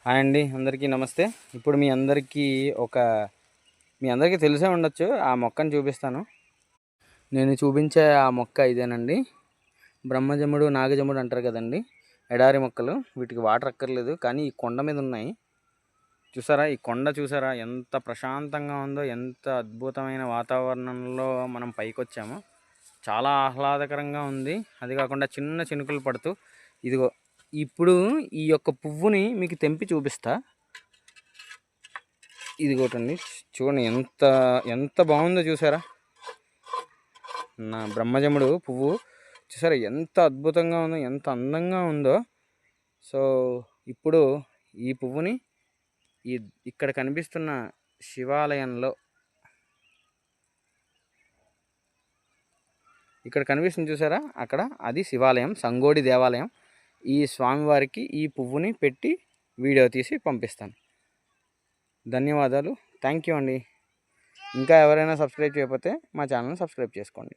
Hi అండి, అందరికీ నమస్తే. ఇప్పుడు మీ అందరికీ తెలిసే ఉండొచ్చు. ఆ మొక్కని చూపిస్తాను. నేను చూపించే ఆ మొక్క ఇదేనండి. బ్రహ్మజముడు, నాగజముడు అంటారు కదండి, ఎడారి మొక్కలు. వీటికి వాటర్ అక్కర్లేదు, కానీ ఈ కొండ మీద ఉన్నాయి. చూసారా, ఈ కొండ చూసారా ఎంత ప్రశాంతంగా ఉందో, ఎంత అద్భుతమైన వాతావరణంలో మనం పైకి వచ్చామో. చాలా ఆహ్లాదకరంగా ఉంది. అది కాకుండా చిన్న చినుకులు పడుతూ, ఇదిగో ఇప్పుడు ఈ యొక్క పువ్వుని మీకు తెంపి చూపిస్తా. ఇదిగోటండి, చూడండి ఎంత ఎంత బాగుందో. చూసారా, నా బ్రహ్మజముడు పువ్వు చూసారా ఎంత అద్భుతంగా ఉందో, ఎంత అందంగా ఉందో. సో ఇప్పుడు ఈ పువ్వుని ఇక్కడ కనిపిస్తున్న శివాలయంలో, ఇక్కడ కనిపిస్తుంది చూసారా, అక్కడ అది శివాలయం, సంగోడి దేవాలయం. ఈ స్వామివారికి ఈ పువ్వుని పెట్టి వీడియో తీసి పంపిస్తాను. ధన్యవాదాలు, థ్యాంక్ యూ అండి. ఇంకా ఎవరైనా సబ్స్క్రైబ్ చేయకపోతే మా ఛానల్ని సబ్స్క్రైబ్ చేసుకోండి.